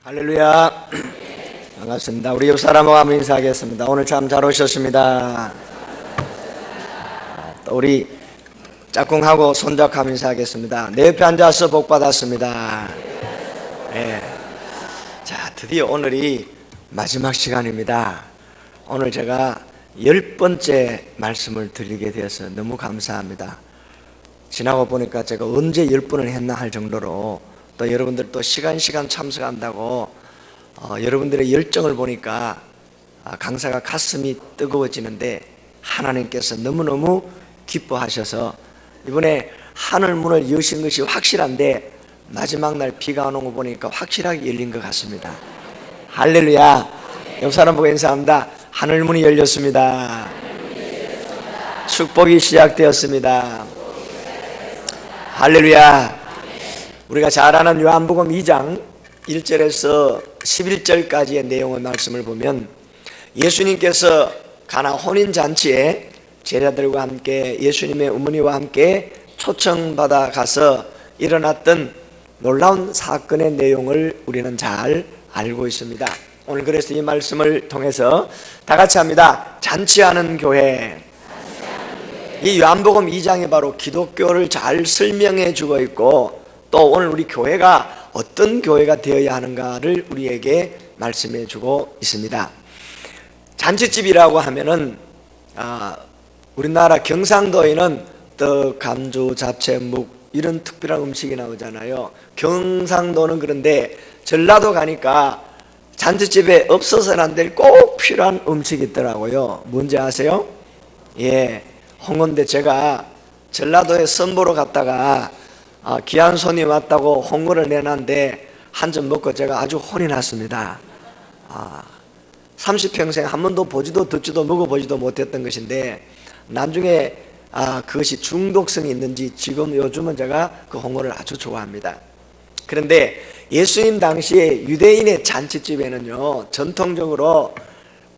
할렐루야. 반갑습니다. 우리 옆 사람과 한번 인사하겠습니다. 오늘 참 잘 오셨습니다. 또 우리 짝꿍하고 손잡고 인사하겠습니다. 내 옆에 앉아서 복 받았습니다. 네. 자, 드디어 오늘이 마지막 시간입니다. 오늘 제가 10번째 말씀을 드리게 되어서 너무 감사합니다. 지나고 보니까 제가 언제 10번을 했나 할 정도로 또 여러분들 또 시간 참석한다고 여러분들의 열정을 보니까 강사가 가슴이 뜨거워지는데 하나님께서 너무너무 기뻐하셔서 이번에 하늘 문을 여신 것이 확실한데 마지막 날 비가 오는 거 보니까 확실하게 열린 것 같습니다. 할렐루야. 옆 사람 보고 인사합니다. 하늘 문이 열렸습니다. 축복이 시작되었습니다. 할렐루야. 우리가 잘 아는 요한복음 2장 1절에서 11절까지의 내용의 말씀을 보면 예수님께서 가나 혼인잔치에 제자들과 함께 예수님의 어머니와 함께 초청받아 가서 일어났던 놀라운 사건의 내용을 우리는 잘 알고 있습니다. 오늘 그래서 이 말씀을 통해서 다 같이 합니다. 잔치하는 교회. 이 요한복음 2장이 바로 기독교를 잘 설명해 주고 있고 또 오늘 우리 교회가 어떤 교회가 되어야 하는가를 우리에게 말씀해 주고 있습니다. 잔치집이라고 하면은 우리나라 경상도에는 떡, 감주, 잡채, 묵 이런 특별한 음식이 나오잖아요. 경상도는 그런데 전라도 가니까 잔치집에 없어서는 안 될 꼭 필요한 음식이 있더라고요. 뭔지 아세요? 예, 홍어인데 제가 전라도에 선보러 갔다가 귀한 손님 왔다고 홍어를 내놨는데 한 점 먹고 제가 아주 혼이 났습니다. 30평생 한 번도 보지도 듣지도 먹어보지도 못했던 것인데 나중에 그것이 중독성이 있는지 지금 요즘은 제가 그 홍어를 아주 좋아합니다. 그런데 예수님 당시에 유대인의 잔치집에는요 전통적으로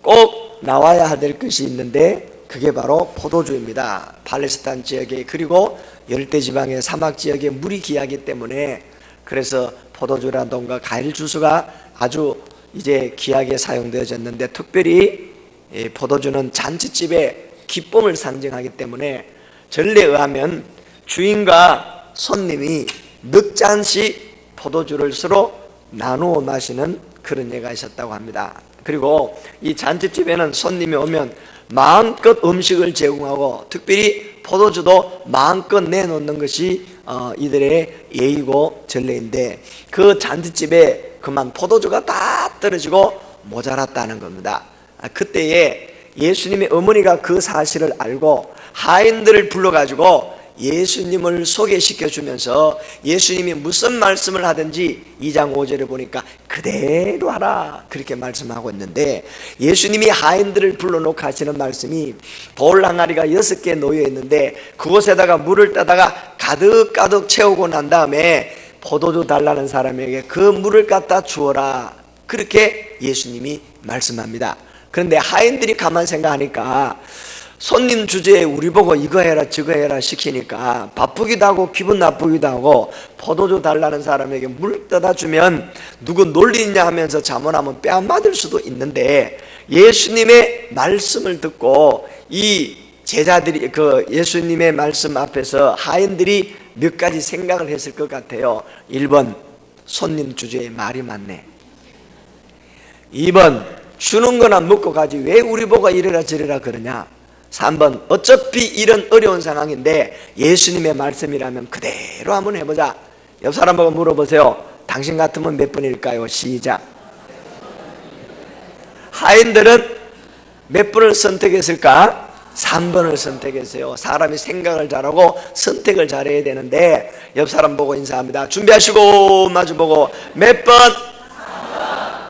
꼭 나와야 될 것이 있는데 그게 바로 포도주입니다. 팔레스타인 지역에 그리고 열대지방의 사막 지역에 물이 귀하기 때문에 그래서 포도주라던가 과일 주스가 아주 이제 귀하게 사용되어졌는데 특별히 포도주는 잔치집의 기쁨을 상징하기 때문에 전례에 의하면 주인과 손님이 넉 잔씩 포도주를 서로 나누어 마시는 그런 예가 있었다고 합니다. 그리고 이 잔치집에는 손님이 오면 마음껏 음식을 제공하고 특별히 포도주도 마음껏 내놓는 것이 이들의 예의고 전례인데 그 잔치집에 그만 포도주가 다 떨어지고 모자랐다는 겁니다. 그때에 예수님의 어머니가 그 사실을 알고 하인들을 불러가지고 예수님을 소개시켜 주면서 예수님이 무슨 말씀을 하든지 2장 5절에 보니까 그대로 하라 그렇게 말씀하고 있는데 예수님이 하인들을 불러놓고 하시는 말씀이 돌 항아리가 6개 놓여 있는데 그곳에다가 물을 따다가 가득 채우고 난 다음에 포도주 달라는 사람에게 그 물을 갖다 주어라 그렇게 예수님이 말씀합니다. 그런데 하인들이 가만 생각하니까 손님 주제에 우리 보고 이거 해라 저거 해라 시키니까 바쁘기도 하고 기분 나쁘기도 하고 포도주 달라는 사람에게 물 떠다 주면 누구 놀리냐 하면서 자문하면 뺨 맞을 수도 있는데 예수님의 말씀을 듣고 이 제자들이 그 예수님의 말씀 앞에서 하인들이 몇 가지 생각을 했을 것 같아요. 1번 손님 주제에 말이 많네. 2번 주는 거나 먹고 가지 왜 우리 보고 이래라 저래라 그러냐. 3번 어차피 이런 어려운 상황인데 예수님의 말씀이라면 그대로 한번 해보자. 옆 사람 보고 물어보세요. 당신 같으면 몇 번일까요? 시작. 하인들은 몇 번을 선택했을까? 3번을 선택했어요. 사람이 생각을 잘하고 선택을 잘해야 되는데 옆 사람 보고 인사합니다. 준비하시고 마주보고 몇 번?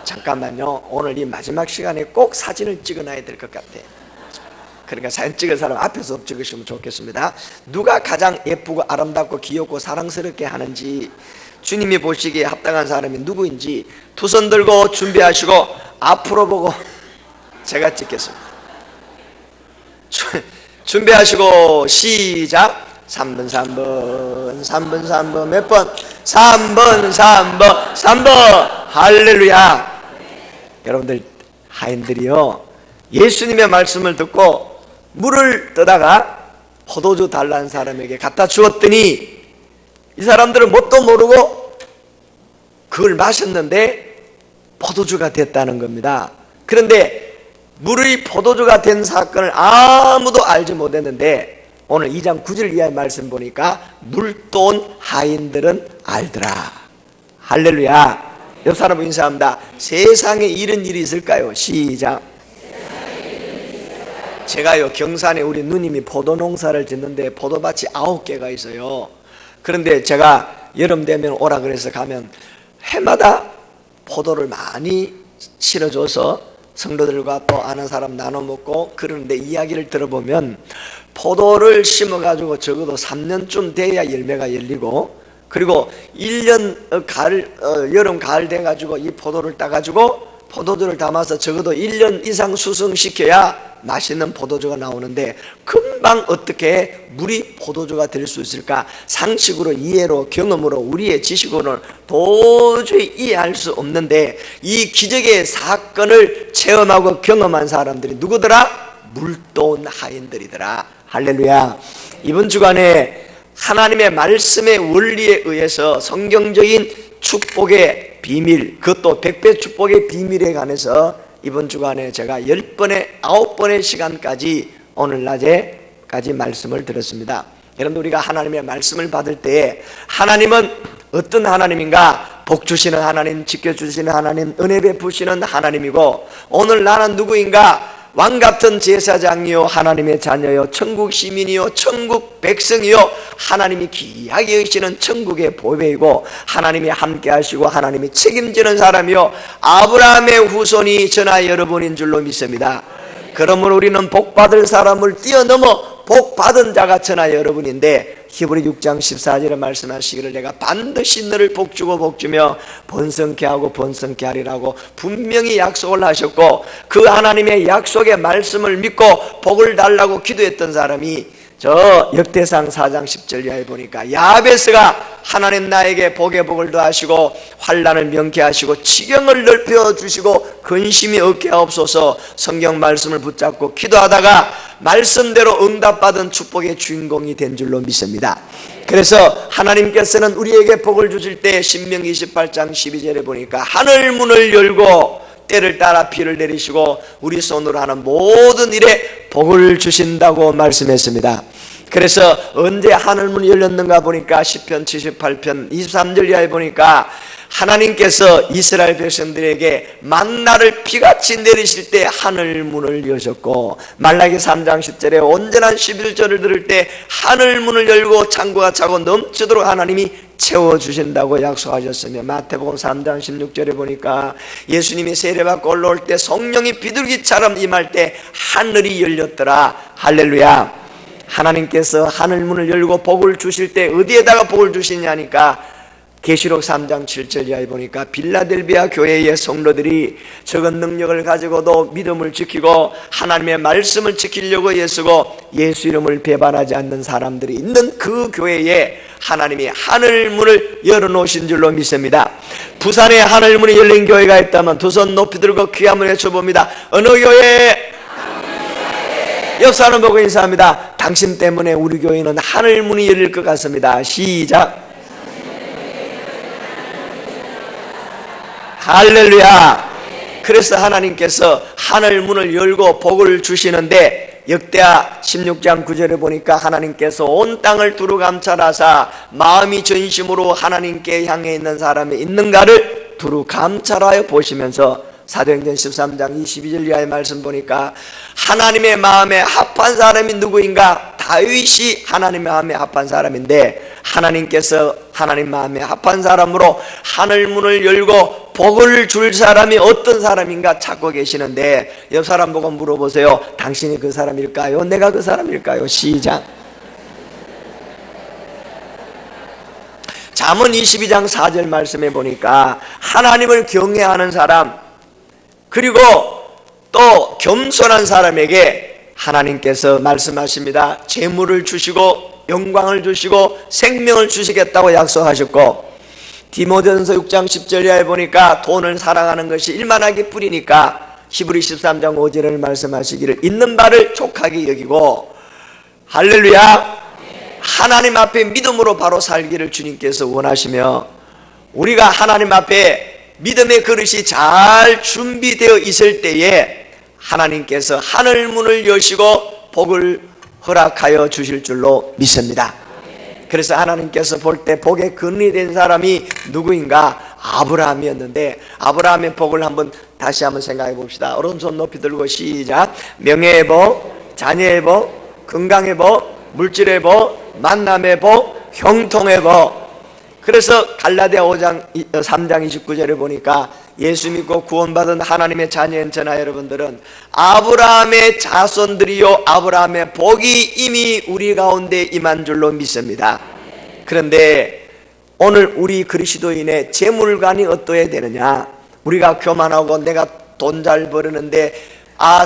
잠깐만요. 오늘 이 마지막 시간에 꼭 사진을 찍어놔야 될 것 같아요. 그러니까 사진 찍을 사람 앞에서 찍으시면 좋겠습니다. 누가 가장 예쁘고 아름답고 귀엽고 사랑스럽게 하는지 주님이 보시기에 합당한 사람이 누구인지 두 손 들고 준비하시고 앞으로 보고 제가 찍겠습니다. 준비하시고 시작. 3번 몇 번? 3번 3번 할렐루야. 여러분들, 하인들이요, 예수님의 말씀을 듣고 물을 떠다가 포도주 달라는 사람에게 갖다 주었더니 이 사람들은 뭣도 모르고 그걸 마셨는데 포도주가 됐다는 겁니다. 그런데 물이 포도주가 된 사건을 아무도 알지 못했는데 오늘 2장 9절 이하의 말씀 보니까 물돈 하인들은 알더라. 할렐루야. 옆 사람 인사합니다. 세상에 이런 일이 있을까요? 시작. 제가요, 경산에 우리 누님이 포도 농사를 짓는데 포도밭이 9개가 있어요. 그런데 제가 여름 되면 오라 그래서 가면 해마다 포도를 많이 실어줘서 성도들과 또 아는 사람 나눠 먹고 그러는데, 이야기를 들어보면 포도를 심어가지고 적어도 3년쯤 돼야 열매가 열리고, 그리고 1년 여름 가을 돼가지고 이 포도를 따가지고 포도주를 담아서 적어도 1년 이상 수성시켜야 맛있는 포도주가 나오는데, 금방 어떻게 물이 포도주가 될 수 있을까? 상식으로, 이해로, 경험으로, 우리의 지식으로는 도저히 이해할 수 없는데, 이 기적의 사건을 체험하고 경험한 사람들이 누구더라? 물돈 하인들이더라. 할렐루야. 이번 주간에 하나님의 말씀의 원리에 의해서 성경적인 축복의 비밀, 그것도 100배 축복의 비밀에 관해서 이번 주간에 제가 9번의 시간까지 오늘 낮에까지 말씀을 들었습니다. 여러분들, 우리가 하나님의 말씀을 받을 때에 하나님은 어떤 하나님인가? 복 주시는 하나님, 지켜주시는 하나님, 은혜 베푸시는 하나님이고, 오늘 나는 누구인가? 왕같은 제사장이요, 하나님의 자녀요, 천국 시민이요, 천국 백성이요, 하나님이 귀하게 여기시는 천국의 보배이고, 하나님이 함께 하시고 하나님이 책임지는 사람이요, 아브라함의 후손이 저나 여러분인 줄로 믿습니다. 그러므로 우리는 복받을 사람을 뛰어넘어 복받은 자가 저나 여러분인데, 히브리 6장 14절에 말씀하시기를 내가 반드시 너를 복주고 복주며 번성케 하고 번성케 하리라고 분명히 약속을 하셨고, 그 하나님의 약속의 말씀을 믿고 복을 달라고 기도했던 사람이 저 역대상 4장 10절 이하에 보니까 야베스가 하나님 나에게 복의 복을 더하시고 환난을 명케 하시고 지경을 넓혀 주시고 근심이 없게 하옵소서, 성경 말씀을 붙잡고 기도하다가 말씀대로 응답받은 축복의 주인공이 된 줄로 믿습니다. 그래서 하나님께서는 우리에게 복을 주실 때 신명기 28장 12절에 보니까 하늘 문을 열고 때를 따라 비를 내리시고 우리 손으로 하는 모든 일에 복을 주신다고 말씀했습니다. 그래서 언제 하늘문이 열렸는가 보니까 시편 78편 23절 이하에 보니까 하나님께서 이스라엘 백성들에게 만나를 비같이 내리실 때 하늘문을 여셨고, 말라기 3장 10절에 온전한 11절을 들을 때 하늘문을 열고 창고가 차고 넘치도록 하나님이 채워주신다고 약속하셨으며, 마태복음 3장 16절에 보니까 예수님이 세례받고 올라올 때 성령이 비둘기처럼 임할 때 하늘이 열렸더라. 할렐루야. 하나님께서 하늘문을 열고 복을 주실 때 어디에다가 복을 주시냐니까 계시록 3장 7절 이하에 보니까 빌라델비아 교회의 성도들이 적은 능력을 가지고도 믿음을 지키고 하나님의 말씀을 지키려고 애쓰고 예수 이름을 배반하지 않는 사람들이 있는 그 교회에 하나님이 하늘문을 열어놓으신 줄로 믿습니다. 부산에 하늘문이 열린 교회가 있다면 두 손 높이 들고 귀함을 외쳐봅니다. 어느 교회? 옆 사람 보고 인사합니다. 당신 때문에 우리 교회는 하늘문이 열릴 것 같습니다. 시작. 할렐루야. 그래서 하나님께서 하늘문을 열고 복을 주시는데, 역대하 16장 9절에 보니까 하나님께서 온 땅을 두루 감찰하사 마음이 전심으로 하나님께 향해 있는 사람이 있는가를 두루 감찰하여 보시면서, 사도행전 13장 22절 이하의 말씀 보니까 하나님의 마음에 합한 사람이 누구인가? 다윗이 하나님의 마음에 합한 사람인데, 하나님께서 하나님 마음에 합한 사람으로 하늘문을 열고 복을 줄 사람이 어떤 사람인가 찾고 계시는데, 옆 사람 보고 물어보세요. 당신이 그 사람일까요? 내가 그 사람일까요? 시작. 잠언 22장 4절 말씀에 보니까 하나님을 경외하는 사람, 그리고 또 겸손한 사람에게 하나님께서 말씀하십니다. 재물을 주시고 영광을 주시고 생명을 주시겠다고 약속하셨고, 디모데전서 6장 10절 이하에 보니까 돈을 사랑하는 것이 일만하게 뿌리니까 히브리 13장 5절을 말씀하시기를 있는 바를 족하게 여기고, 할렐루야, 하나님 앞에 믿음으로 바로 살기를 주님께서 원하시며, 우리가 하나님 앞에 믿음의 그릇이 잘 준비되어 있을 때에 하나님께서 하늘 문을 여시고 복을 허락하여 주실 줄로 믿습니다. 그래서 하나님께서 볼 때 복의 근원이 된 사람이 누구인가? 아브라함이었는데, 아브라함의 복을 다시 한번 생각해 봅시다. 오른손 높이 들고 시작. 명예의 복, 자녀의 복, 건강의 복, 물질의 복, 만남의 복, 형통의 복. 그래서 갈라디아 3장 29절에 보니까 예수 믿고 구원받은 하나님의 자녀인 저나 여러분들은 아브라함의 자손들이요 아브라함의 복이 이미 우리 가운데 임한 줄로 믿습니다. 그런데 오늘 우리 그리스도인의 재물관이 어떠해야 되느냐? 우리가 교만하고 내가 돈 잘 버르는데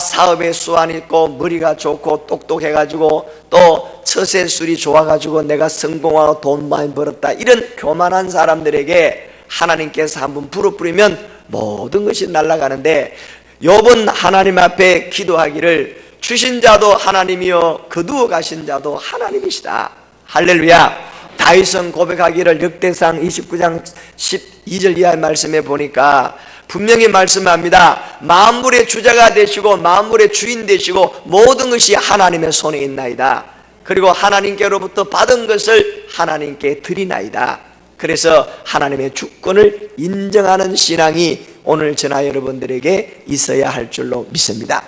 사업에 수완 있고 머리가 좋고 똑똑해가지고 또 처세술이 좋아가지고 내가 성공하고 돈 많이 벌었다, 이런 교만한 사람들에게 하나님께서 한번 부르뿌리면 모든 것이 날아가는데, 욥은 하나님 앞에 기도하기를 주신 자도 하나님이요 거두어 가신 자도 하나님이시다. 할렐루야. 다윗은 고백하기를 역대상 29장 12절 이하의 말씀에 보니까 분명히 말씀합니다. 만물의 주자가 되시고 만물의 주인 되시고 모든 것이 하나님의 손에 있나이다. 그리고 하나님께로부터 받은 것을 하나님께 드리나이다. 그래서 하나님의 주권을 인정하는 신앙이 오늘 저나 여러분들에게 있어야 할 줄로 믿습니다.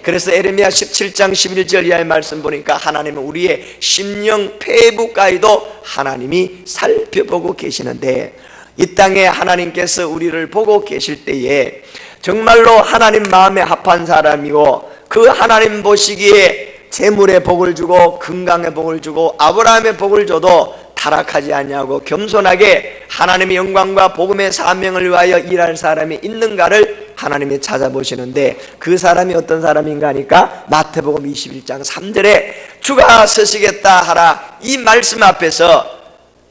그래서 에레미야 17장 11절 이하의 말씀 보니까 하나님은 우리의 심령 폐부까지도 하나님이 살펴보고 계시는데, 이 땅에 하나님께서 우리를 보고 계실 때에 정말로 하나님 마음에 합한 사람이고 그 하나님 보시기에 재물의 복을 주고 건강의 복을 주고 아브라함의 복을 줘도 타락하지 아니하고 겸손하게 하나님의 영광과 복음의 사명을 위하여 일할 사람이 있는가를 하나님이 찾아보시는데, 그 사람이 어떤 사람인가 하니까 마태복음 21장 3절에 주가 서시겠다 하라, 이 말씀 앞에서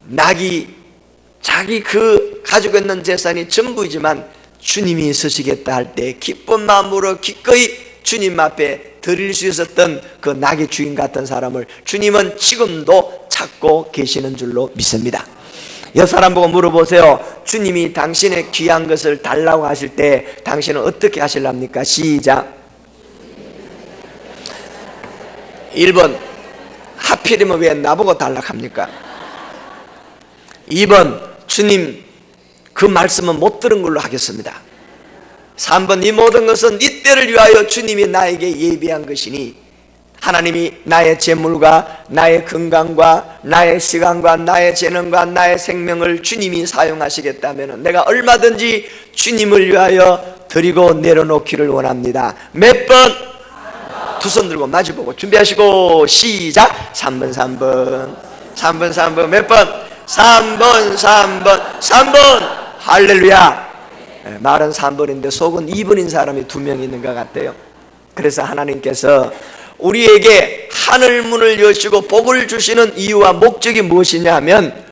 낙이 자기 가지고 있는 재산이 전부이지만 주님이 서시겠다 할 때 기쁜 마음으로 기꺼이 주님 앞에 드릴 수 있었던 그 낙의 주인 같은 사람을 주님은 지금도 찾고 계시는 줄로 믿습니다. 여 사람 보고 물어보세요. 주님이 당신의 귀한 것을 달라고 하실 때 당신은 어떻게 하실랍니까? 시작. 1번, 하필이면 왜 나보고 달라고 합니까? 2번, 주님 그 말씀은 못 들은 걸로 하겠습니다. 3번, 이 모든 것은 네 때를 위하여 주님이 나에게 예비한 것이니 하나님이 나의 재물과 나의 건강과 나의 시간과 나의 재능과 나의 생명을 주님이 사용하시겠다면 내가 얼마든지 주님을 위하여 드리고 내려놓기를 원합니다. 몇 번? 두 손 들고 마주보고 준비하시고 시작. 3번 3번 3번 3번 몇 번? 3번 3번 3번. 할렐루야. 말은 3번인데 속은 2번인 사람이 2명 있는 것 같아요. 그래서 하나님께서 우리에게 하늘 문을 여시고 복을 주시는 이유와 목적이 무엇이냐 하면,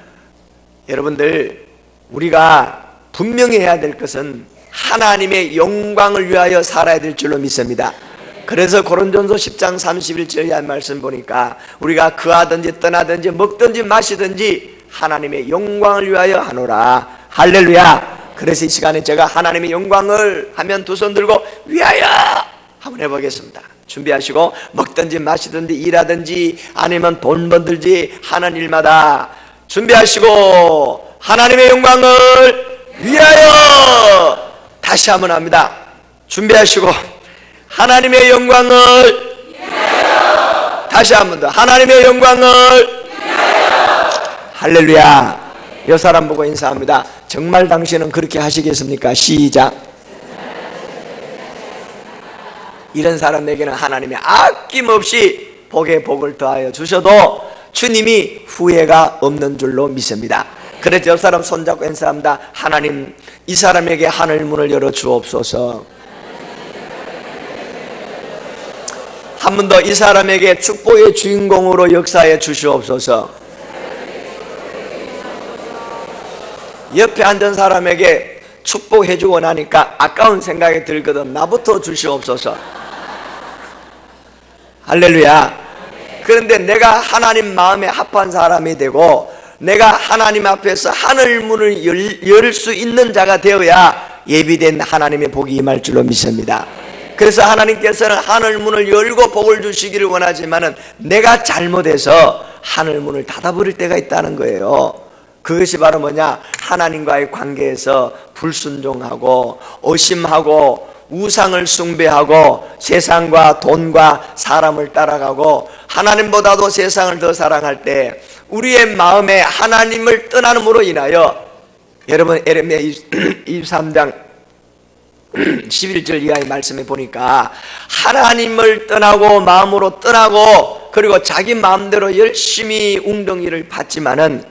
여러분들 우리가 분명히 해야 될 것은 하나님의 영광을 위하여 살아야 될 줄로 믿습니다. 그래서 고린도전서 10장 31절의 말씀 보니까 우리가 거하든지 떠나든지 먹든지 마시든지 하나님의 영광을 위하여 하노라. 할렐루야. 그래서 이 시간에 제가 하나님의 영광을 하면 두 손 들고 위하여 한번 해보겠습니다. 준비하시고 먹든지 마시든지 일하든지 아니면 돈 번들지 하는 일마다 준비하시고 하나님의 영광을 위하여 다시 한번 합니다. 준비하시고 하나님의 영광을 위하여 다시 한번 더 하나님의 영광을 위하여. 할렐루야. 이 사람 보고 인사합니다. 정말 당신은 그렇게 하시겠습니까? 시작. 이런 사람에게는 하나님이 아낌없이 복에 복을 더하여 주셔도 주님이 후회가 없는 줄로 믿습니다. 그래서 옆 사람 손잡고 인사합니다. 하나님, 이 사람에게 하늘 문을 열어 주옵소서. 한 번 더 이 사람에게 축복의 주인공으로 역사해 주시옵소서. 옆에 앉은 사람에게 축복해주고 나니까 아까운 생각이 들거든. 나부터 주시옵소서. 할렐루야. 그런데 내가 하나님 마음에 합한 사람이 되고 내가 하나님 앞에서 하늘 문을 열 수 있는 자가 되어야 예비된 하나님의 복이 임할 줄로 믿습니다. 그래서 하나님께서는 하늘 문을 열고 복을 주시기를 원하지만은 내가 잘못해서 하늘 문을 닫아버릴 때가 있다는 거예요. 그것이 바로 뭐냐? 하나님과의 관계에서 불순종하고 의심하고 우상을 숭배하고 세상과 돈과 사람을 따라가고 하나님보다도 세상을 더 사랑할 때 우리의 마음에 하나님을 떠나므로 인하여, 여러분 에레미야 23장 11절 이하의 말씀에 보니까 하나님을 떠나고 마음으로 떠나고 그리고 자기 마음대로 열심히 웅덩이를 팠지만은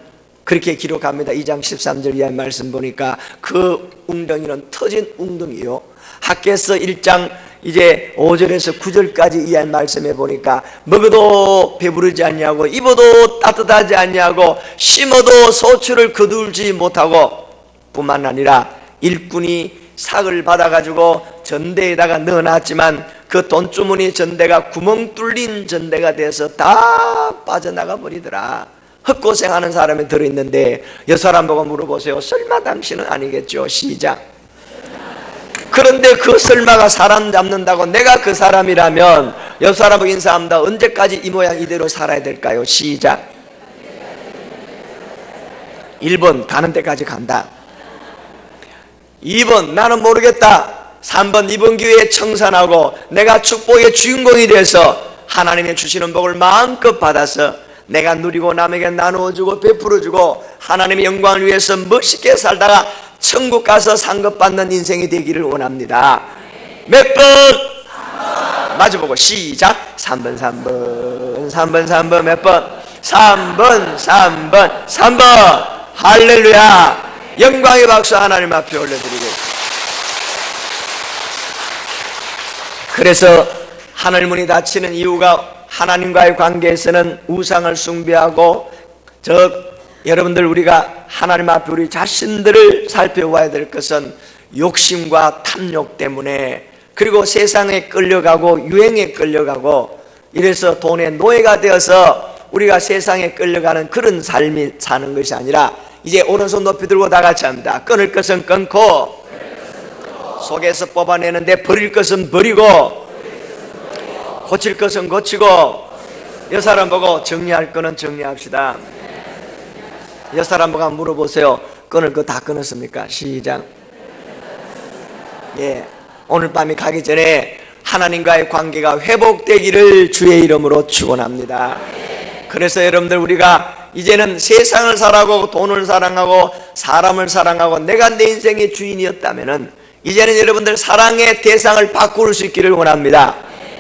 그렇게 기록합니다. 2장 13절 이하의 말씀 보니까 그 웅덩이는 터진 웅덩이요. 학개서 1장 이제 5절에서 9절까지 이하의 말씀에 보니까 먹어도 배부르지 않냐고 입어도 따뜻하지 않냐고 심어도 소출을 거두지 못하고 뿐만 아니라 일꾼이 삭을 받아가지고 전대에다가 넣어놨지만 그 돈주머니 전대가 구멍 뚫린 전대가 돼서 다 빠져나가 버리더라. 헛고생하는 사람이 들어있는데 이 사람 보고 물어보세요. 설마 당신은 아니겠죠? 시작. 그런데 그 설마가 사람 잡는다고 내가 그 사람이라면 이 사람하고 인사합니다. 언제까지 이 모양 이대로 살아야 될까요? 시작. 1번 가는 데까지 간다. 2번 나는 모르겠다. 3번 이번 기회에 청산하고 내가 축복의 주인공이 돼서 하나님의 주시는 복을 마음껏 받아서 내가 누리고 남에게 나누어주고 베풀어주고 하나님의 영광을 위해서 멋있게 살다가 천국 가서 상급받는 인생이 되기를 원합니다. 몇 번? 3번. 마주보고 시작. 3번 3번 3번 3번 몇 번? 3번 3번 3번. 할렐루야. 영광의 박수 하나님 앞에 올려드리겠습니다. 그래서 하늘문이 닫히는 이유가 하나님과의 관계에서는 우상을 숭배하고 여러분들 우리가 하나님 앞에 우리 자신들을 살펴봐야 될 것은 욕심과 탐욕 때문에 그리고 세상에 끌려가고 유행에 끌려가고 이래서 돈의 노예가 되어서 우리가 세상에 끌려가는 그런 삶이 사는 것이 아니라 이제 오른손 높이 들고 다 같이 합니다. 끊을 것은 끊고 속에서 뽑아내는데 버릴 것은 버리고 고칠 것은 고치고 이 사람 보고 정리할 거는 정리합시다. 이 사람 보고 물어보세요. 끊을 거 다 끊었습니까? 시작. 예, 오늘 밤이 가기 전에 하나님과의 관계가 회복되기를 주의 이름으로 축원합니다. 그래서 여러분들 우리가 이제는 세상을 사랑하고 돈을 사랑하고 사람을 사랑하고 내가 내 인생의 주인이었다면은 이제는 여러분들 사랑의 대상을 바꿀 수 있기를 원합니다.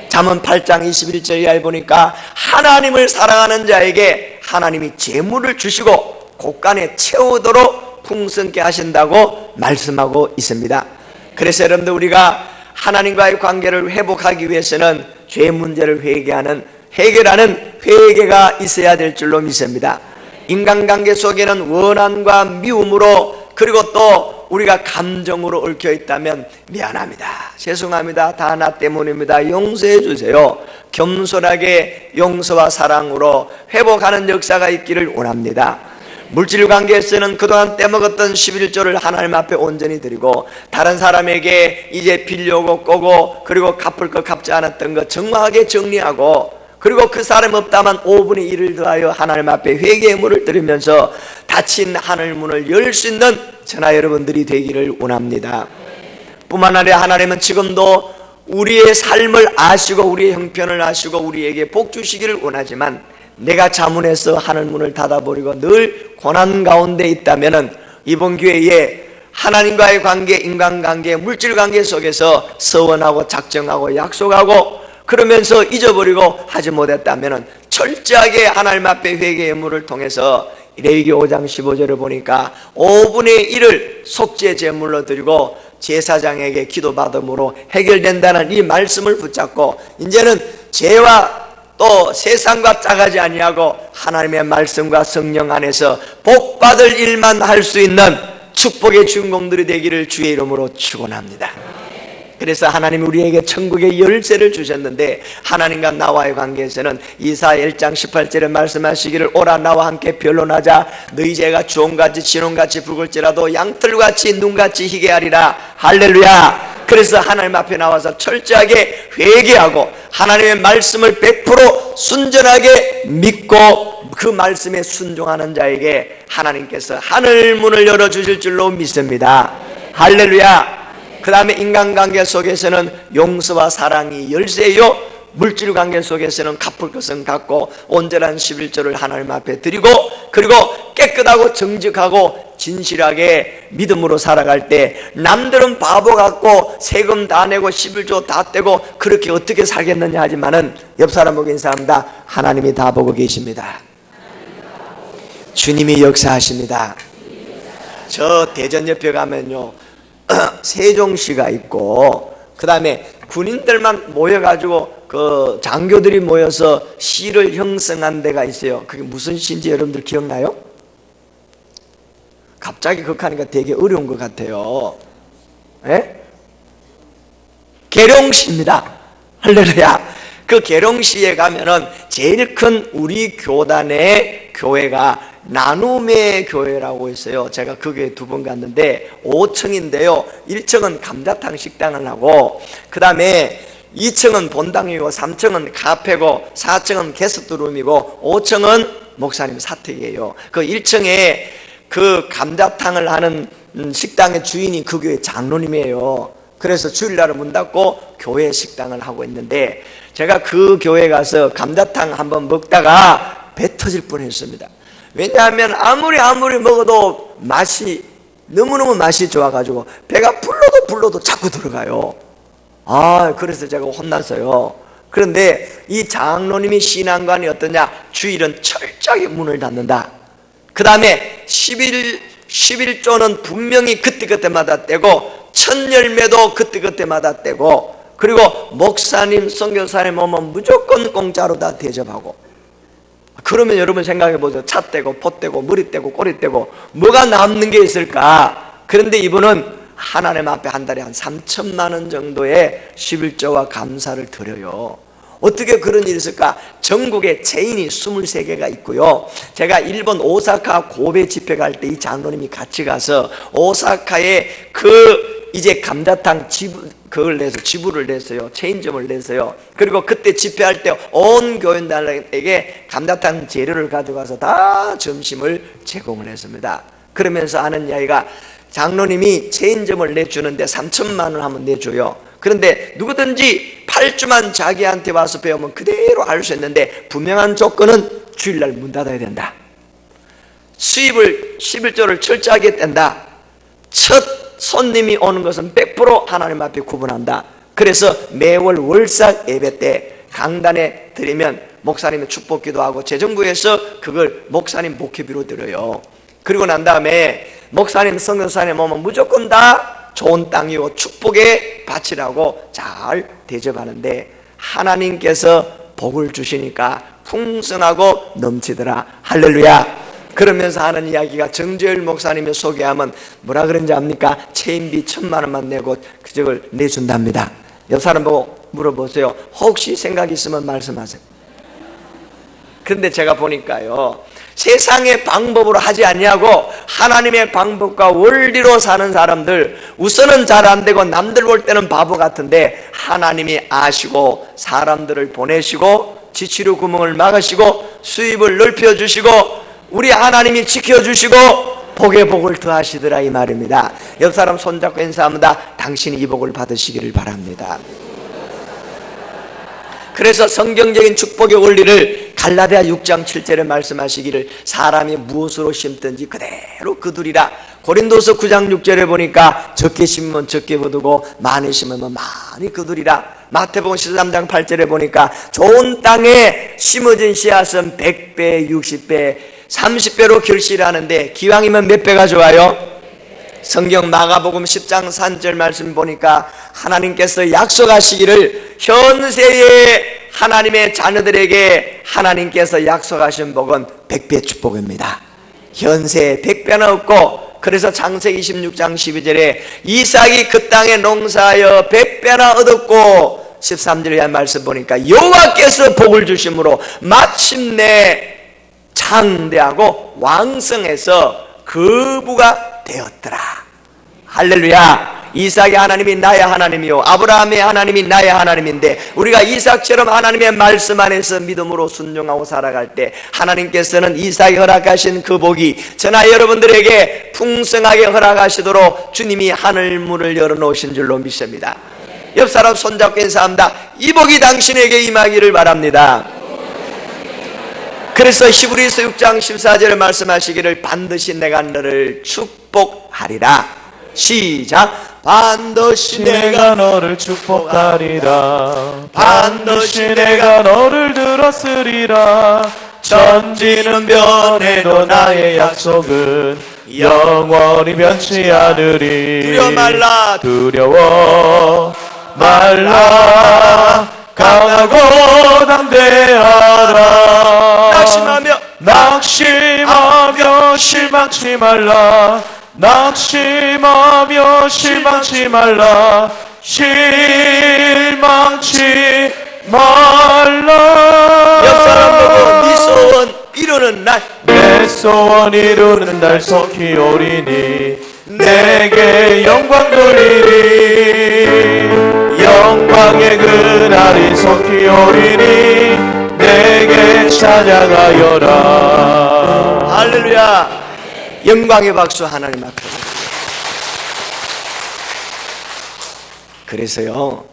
잠언 8장 21절 이하에 보니까 하나님을 사랑하는 자에게 하나님이 재물을 주시고 곳간에 채우도록 풍성케 하신다고 말씀하고 있습니다. 그래서 여러분들 우리가 하나님과의 관계를 회복하기 위해서는 죄 문제를 해결하는 회개가 있어야 될 줄로 믿습니다. 인간관계 속에는 원한과 미움으로 그리고 또 우리가 감정으로 얽혀 있다면 미안합니다, 죄송합니다, 다 나 때문입니다, 용서해 주세요, 겸손하게 용서와 사랑으로 회복하는 역사가 있기를 원합니다. 물질관계에서는 그동안 떼먹었던 11조를 하나님 앞에 온전히 드리고 다른 사람에게 이제 빌려고 꼬고 그리고 갚을 것 갚지 않았던 것 정확하게 정리하고 그리고 그 사람 없다만 5분의 1을 더하여 하나님 앞에 회개의 물을 드리면서 닫힌 하늘 문을 열 수 있는 저나 여러분들이 되기를 원합니다. 뿐만 아니라 하나님은 지금도 우리의 삶을 아시고 우리의 형편을 아시고 우리에게 복 주시기를 원하지만 내가 자문해서 하늘 문을 닫아버리고 늘 고난 가운데 있다면 이번 기회에 하나님과의 관계, 인간관계, 물질관계 속에서 서원하고 작정하고 약속하고 그러면서 잊어버리고 하지 못했다면 철저하게 하나님 앞에 회개의 물을 통해서 레위기 5장 15절을 보니까 5분의 1을 속죄 제물로 드리고 제사장에게 기도받음으로 해결된다는 이 말씀을 붙잡고 이제는 죄와 또 세상과 짜가지 아니하고 하나님의 말씀과 성령 안에서 복받을 일만 할 수 있는 축복의 주인공들이 되기를 주의 이름으로 축원합니다. 그래서 하나님이 우리에게 천국의 열쇠를 주셨는데, 하나님과 나와의 관계에서는 이사야 1장 18절에 말씀하시기를 오라 나와 함께 변론하자. 너희 죄가 주홍같이 진홍같이 붉을지라도 양털같이 눈같이 희게 하리라. 할렐루야. 그래서 하나님 앞에 나와서 철저하게 회개하고 하나님의 말씀을 100% 순전하게 믿고 그 말씀에 순종하는 자에게 하나님께서 하늘 문을 열어주실 줄로 믿습니다. 할렐루야. 그 다음에 인간관계 속에서는 용서와 사랑이 열쇠요, 물질관계 속에서는 갚을 것은 갚고 온전한 11조를 하나님 앞에 드리고, 그리고 깨끗하고 정직하고 진실하게 믿음으로 살아갈 때, 남들은 바보 같고 세금 다 내고 11조 다 떼고 그렇게 어떻게 살겠느냐 하지만은 옆 사람 보고 인사합니다. 하나님이 다 보고 계십니다. 주님이 역사하십니다. 저 대전 옆에 가면요 세종시가 있고, 그 다음에 군인들만 모여가지고 그 장교들이 모여서 시를 형성한 데가 있어요. 그게 무슨 시인지 여러분들 기억나요? 갑자기 그렇게 하니까 되게 어려운 것 같아요. 예? 계룡시입니다. 할렐루야. 그 계룡시에 가면은 제일 큰 우리 교단의 교회가 나눔의 교회라고 있어요. 제가 그 교회 2번 갔는데 5층인데요 1층은 감자탕 식당을 하고, 그 다음에 2층은 본당이고 3층은 카페고 4층은 게스트룸이고 5층은 목사님 사택이에요. 그 1층에 그 감자탕을 하는 식당의 주인이 그 교회 장로님이에요. 그래서 주일날은 문 닫고 교회 식당을 하고 있는데, 제가 그 교회 가서 감자탕 한번 먹다가 배 터질 뻔했습니다. 왜냐하면 아무리 먹어도 맛이 너무너무 맛이 좋아가지고 배가 불러도 자꾸 들어가요. 그래서 제가 혼났어요. 그런데 이 장로님이 신앙관이 어떠냐, 주일은 철저하게 문을 닫는다. 그 다음에 11조는 분명히 그때그때마다 떼고, 첫 열매도 그때그때마다 떼고, 그리고 목사님, 선교사님 오면 무조건 공짜로 다 대접하고. 그러면 여러분 생각해 보세요. 차 떼고 포 떼고 머리 떼고 꼬리 떼고 뭐가 남는 게 있을까? 그런데 이분은 하나님 앞에 한 달에 한 3천만 원 정도의 11조와 감사를 드려요. 어떻게 그런 일이 있을까? 전국에 체인이 23개가 있고요. 제가 일본 오사카 고베 집회 갈 때 이 장로님이 같이 가서 오사카에 이제 감자탕 그걸 내서 지불을 냈어요. 체인점을 냈어요. 그리고 그때 집회할 때 온 교인들에게 감자탕 재료를 가져가서 다 점심을 제공을 했습니다. 그러면서 하는 이야기가, 장로님이 체인점을 내주는데 3천만 원 한번 내줘요. 그런데 누구든지 8주만 자기한테 와서 배우면 그대로 알 수 있는데, 분명한 조건은 주일날 문 닫아야 된다. 수입을 11조를 철저하게 뗀다. 첫 손님이 오는 것은 100% 하나님 앞에 구분한다. 그래서 매월 월삭 예배 때 강단에 드리면 목사님의 축복 기도하고 재정부에서 그걸 목사님 목회비로 드려요. 그리고 난 다음에 목사님, 선교사님 오면 무조건 다 좋은 땅이고 축복의 밭이라고 잘 대접하는데, 하나님께서 복을 주시니까 풍성하고 넘치더라. 할렐루야. 그러면서 하는 이야기가, 정재열 목사님의 소개하면 뭐라 그런지 압니까? 체인비 1,000만 원만 내고 그걸 내준답니다. 옆 사람 보고 물어보세요. 혹시 생각 있으면 말씀하세요. 그런데 제가 보니까요, 세상의 방법으로 하지 않냐고 하나님의 방법과 원리로 사는 사람들, 우선은 잘 안 되고 남들 볼 때는 바보 같은데, 하나님이 아시고 사람들을 보내시고 지치료 구멍을 막으시고 수입을 넓혀주시고 우리 하나님이 지켜주시고 복에 복을 더하시더라, 이 말입니다. 옆 사람 손잡고 인사합니다. 당신이 이 복을 받으시기를 바랍니다. 그래서 성경적인 축복의 원리를 갈라디아 6장 7절에 말씀하시기를, 사람이 무엇으로 심든지 그대로 거두리라. 고린도서 9장 6절에 보니까 적게 심으면 적게 거두고 많이 심으면 많이 거두리라. 마태복음 13장 8절에 보니까 좋은 땅에 심어진 씨앗은 100배, 60배, 30배로 결실하는데 기왕이면 몇 배가 좋아요? 성경 마가복음 10장 3절 말씀 보니까 하나님께서 약속하시기를, 현세의 하나님의 자녀들에게 하나님께서 약속하신 복은 100배 축복입니다. 현세에 100배는 없고 그래서 창세기 26장 12절에 이삭이 그 땅에 농사하여 100배나 얻었고 13절에 한 말씀 보니까 여호와께서 복을 주심으로 마침내 장대하고 왕성해서 거부가 되었더라. 할렐루야. 이삭의 하나님이 나의 하나님이요 아브라함의 하나님이 나의 하나님인데 우리가 이삭처럼 하나님의 말씀 안에서 믿음으로 순종하고 살아갈 때 하나님께서는 이삭이 허락하신 그 복이 저나 여러분들에게 풍성하게 허락하시도록 주님이 하늘문을 열어놓으신 줄로 믿습니다. 옆 사람 손잡고 인사합니다. 이 복이 당신에게 임하기를 바랍니다. 그래서 히브리서 6장 14절에 말씀하시기를 반드시 내가 너를 축복하리라. 시작. 반드시 내가 너를 축복하리라. 반드시 내가 너를 들었으리라. 천지는 변해도 나의 약속은 영원히 변치 않으리. 두려워 말라. 두려워 말라. 강하고 담대하라. 낙심하며 실망치 말라. 낙심하며 실망치 말라. 실망치 말라. 옆 사람 보고 네 소원 이루는 날, 내 소원 이루는 날 속히 오리니 내게 영광 돌리리. 영광의 그날이 속히 오리니 내게 찬양하여라. 할렐루야. 영광의 박수 하나님 앞에. 그래서요,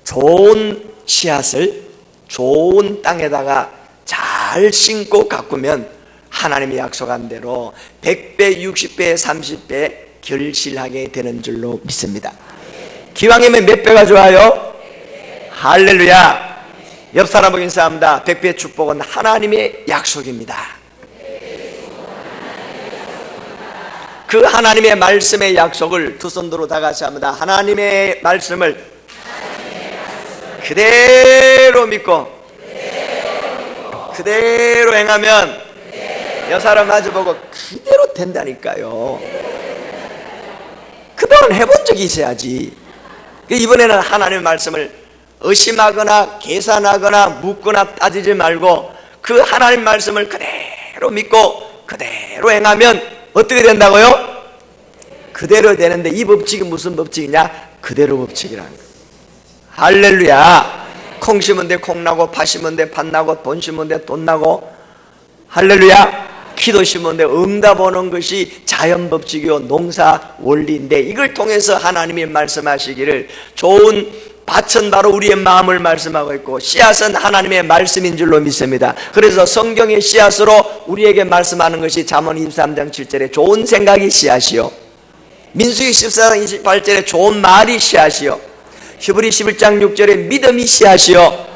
좋은 씨앗을 좋은 땅에다가 잘 심고 가꾸면 하나님이 약속한 대로 100배, 60배, 30배 결실하게 되는 줄로 믿습니다. 기왕이면 몇 배가 좋아요? 할렐루야. 옆 사람하고 인사합니다. 100배의 축복은 하나님의 약속입니다. 그 하나님의 말씀의 약속을 두 손으로 다 같이 합니다. 하나님의 말씀을 그대로 믿고 그대로 행하면 옆 사람 마주보고 그대로 된다니까요. 그동안 해본 적이 있어야지. 이번에는 하나님의 말씀을 의심하거나 계산하거나 묻거나 따지지 말고 그 하나님 말씀을 그대로 믿고 그대로 행하면 어떻게 된다고요? 그대로 되는데 이 법칙이 무슨 법칙이냐? 그대로 법칙이라는 거예요. 할렐루야. 콩 심은 데 콩 나고 팥 심은 데 팥 나고 돈 심은 데 돈 나고, 할렐루야. 기도 심은 데 응답 오는 것이 자연 법칙이요 농사 원리인데 이걸 통해서 하나님이 말씀하시기를 좋은 밭은 바로 우리의 마음을 말씀하고 있고 씨앗은 하나님의 말씀인 줄로 믿습니다. 그래서 성경의 씨앗으로 우리에게 말씀하는 것이 잠언 23장 7절에 좋은 생각이 씨앗이요, 민수기 14장 28절에 좋은 말이 씨앗이요, 히브리 11장 6절에 믿음이 씨앗이요,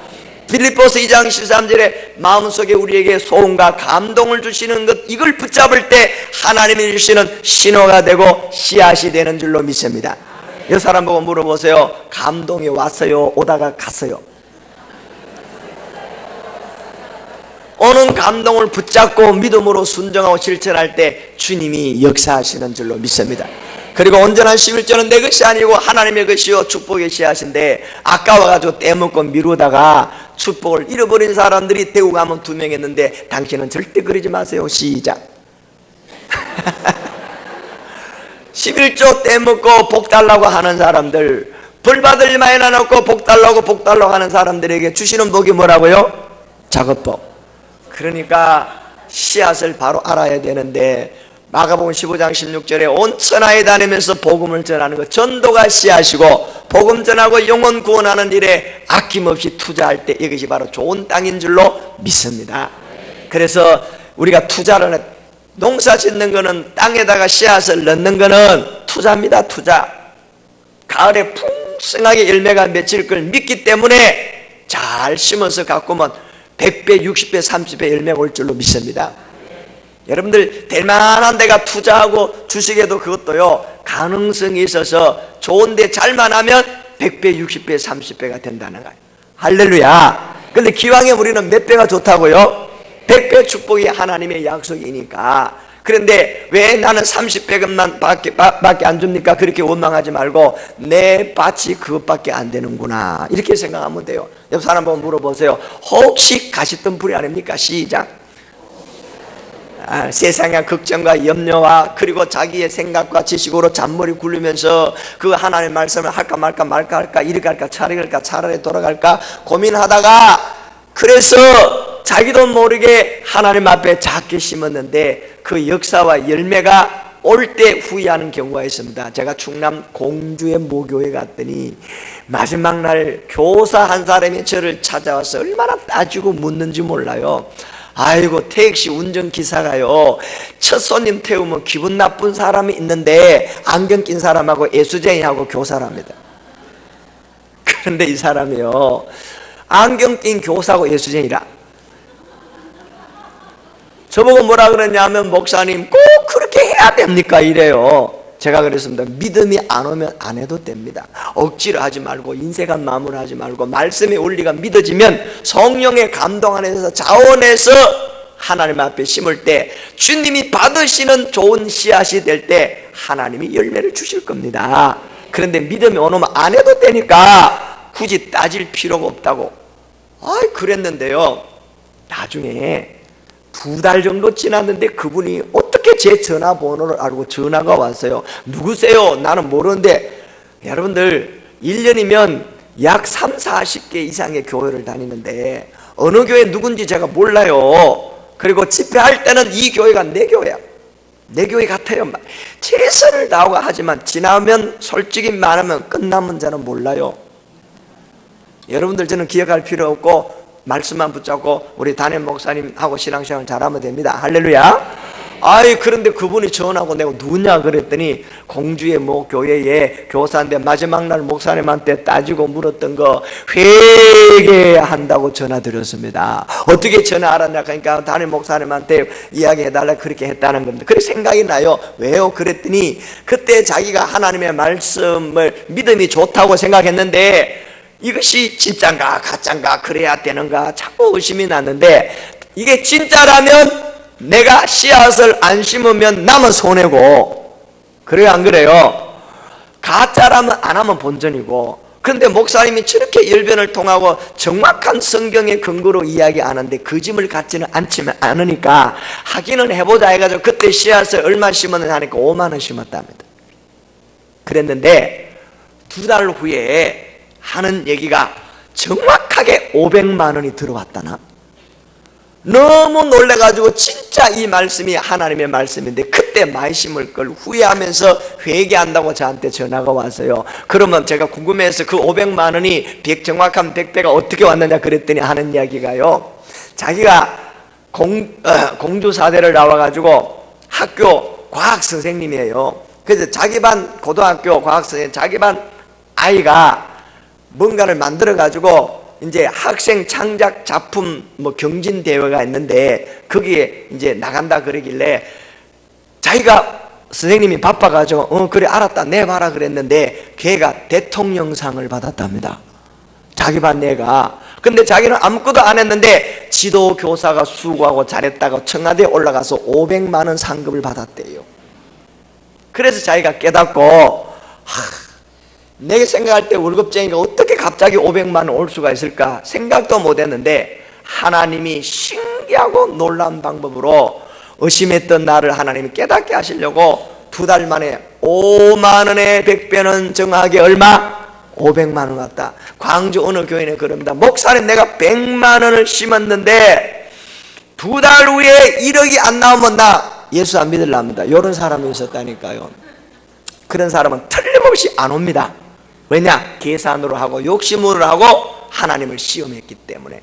빌립보서 2장 13절에 마음속에 우리에게 소원과 감동을 주시는 것, 이걸 붙잡을 때 하나님이 주시는 신호가 되고 씨앗이 되는 줄로 믿습니다. 이 사람 보고 물어보세요. 감동이 왔어요? 오다가 갔어요? 오는 감동을 붙잡고 믿음으로 순종하고 실천할 때 주님이 역사하시는 줄로 믿습니다. 그리고 온전한 11조는 내 것이 아니고 하나님의 것이요 축복의 씨앗인데 아까워가지고 떼먹고 미루다가 축복을 잃어버린 사람들이 대구 가면 2명 했는데 당신은 절대 그러지 마세요. 시작. 11조 떼먹고 복 달라고 하는 사람들, 벌 받을 일만 해놔놓고 복 달라고 하는 사람들에게 주시는 복이 뭐라고요? 작업복. 그러니까 씨앗을 바로 알아야 되는데 마가복음 15장 16절에 온 천하에 다니면서 복음을 전하는 것, 전도가 씨앗이고 복음 전하고 영혼 구원하는 일에 아낌없이 투자할 때 이것이 바로 좋은 땅인 줄로 믿습니다. 그래서 우리가 투자를, 농사 짓는 거는 땅에다가 씨앗을 넣는 거는 투자입니다. 투자. 가을에 풍성하게 열매가 맺힐 걸 믿기 때문에 잘 심어서 가꾸면 100배, 60배, 30배 열매가 올 줄로 믿습니다. 여러분들 될 만한 데가 투자하고 주식에도 그것도요 가능성이 있어서 좋은데 잘만 하면 100배, 60배, 30배가 된다는 거예요. 할렐루야. 근데 기왕에 우리는 몇 배가 좋다고요? 100배 축복이 하나님의 약속이니까 그런데 왜 나는 30배급만 밖에 안 줍니까? 그렇게 원망하지 말고 내 밭이 그것밖에 안 되는구나, 이렇게 생각하면 돼요. 옆 사람 보고 물어보세요. 혹시 가시덤불이 아닙니까? 시작. 세상의 걱정과 염려와 그리고 자기의 생각과 지식으로 잔머리 굴리면서 그 하나님의 말씀을 할까 말까 이렇게 할까 차라리 돌아갈까 고민하다가, 그래서 자기도 모르게 하나님 앞에 작게 심었는데 그 역사와 열매가 올 때 후회하는 경우가 있습니다. 제가 충남 공주의 모교에 갔더니 마지막 날 교사 한 사람이 저를 찾아와서 얼마나 따지고 묻는지 몰라요. 아이고, 택시 운전기사가요, 첫 손님 태우면 기분 나쁜 사람이 있는데 안경 낀 사람하고 예수쟁이하고 교사랍니다. 그런데 이 사람이요, 안경 낀 교사하고 예수쟁이라. 저보고 뭐라 그러냐면, 목사님 꼭 그렇게 해야 됩니까? 이래요. 제가 그랬습니다. 믿음이 안 오면 안 해도 됩니다. 억지로 하지 말고 인색한 마음으로 하지 말고, 말씀의 원리가 믿어지면 성령의 감동 안에서 자원해서 하나님 앞에 심을 때 주님이 받으시는 좋은 씨앗이 될 때 하나님이 열매를 주실 겁니다. 그런데 믿음이 안 오면 안 해도 되니까 굳이 따질 필요가 없다고 그랬는데요, 나중에 2달 정도 지났는데 그분이 어떻게 제 전화번호를 알고 전화가 왔어요. 누구세요? 나는 모르는데, 여러분들 1년이면 약 3, 40개 이상의 교회를 다니는데 어느 교회 누군지 제가 몰라요. 그리고 집회할 때는 이 교회가 내 교회야, 내 교회 같아요. 최선을 다하고 하지만 지나면 솔직히 말하면 끝남은 자는 몰라요. 여러분들 저는 기억할 필요 없고 말씀만 붙잡고 우리 담임 목사님하고 신앙생활 잘하면 됩니다. 할렐루야. 그런데 그분이 전화하고 내가 누구냐 그랬더니 공주의 모 교회에 교사인데 마지막 날 목사님한테 따지고 물었던 거 회개한다고 전화 드렸습니다. 어떻게 전화 알았냐 그러니까 담임 목사님한테 이야기해달라 그렇게 했다는 겁니다. 그래 생각이 나요. 왜요? 그랬더니 그때 자기가 하나님의 말씀을 믿음이 좋다고 생각했는데 이것이 진짠가 가짠가 그래야 되는가 자꾸 의심이 났는데, 이게 진짜라면 내가 씨앗을 안 심으면 남은 손해고, 그래요 안 그래요? 가짜라면 안 하면 본전이고. 그런데 목사님이 저렇게 열변을 통하고 정확한 성경의 근거로 이야기하는데 거짓말 같지는 않으니까 하기는 해보자 해가지고 그때 씨앗을 얼마 심었느냐 하니까 5만 원 심었답니다. 그랬는데 2달 후에 하는 얘기가 정확하게 500만 원이 들어왔다나? 너무 놀래가지고 진짜 이 말씀이 하나님의 말씀인데 그때 많이 심을 걸 후회하면서 회개한다고 저한테 전화가 왔어요. 그러면 제가 궁금해서 그 500만 원이 정확한 100배가 어떻게 왔느냐 그랬더니 하는 이야기가요, 자기가 공주 사대를 나와가지고 학교 과학 선생님이에요. 그래서 자기 반 고등학교 과학 선생님, 자기 반 아이가 뭔가를 만들어 가지고 이제 학생 창작 작품 경진 대회가 있는데 거기에 이제 나간다 그러길래 자기가 선생님이 바빠 가지고 그래 알았다 내봐라 그랬는데 걔가 대통령상을 받았답니다. 자기 반 애가. 근데 자기는 아무것도 안 했는데 지도 교사가 수고하고 잘했다고 청와대에 올라가서 500만 원 상금을 받았대요. 그래서 자기가 깨닫고 내가 생각할 때 월급쟁이가 어떻게 갑자기 500만 원 올 수가 있을까 생각도 못했는데 하나님이 신기하고 놀라운 방법으로 의심했던 나를 하나님이 깨닫게 하시려고 2달 만에 5만 원의 100배는 정확하게 얼마? 500만 원 왔다. 광주 어느 교인에 그럽니다. 목사님 내가 100만 원을 심었는데 2달 후에 1억이 안 나오면 나 예수 안 믿으랍니다. 이런 사람이 있었다니까요. 그런 사람은 틀림없이 안 옵니다. 왜냐? 계산으로 하고 욕심으로 하고 하나님을 시험했기 때문에.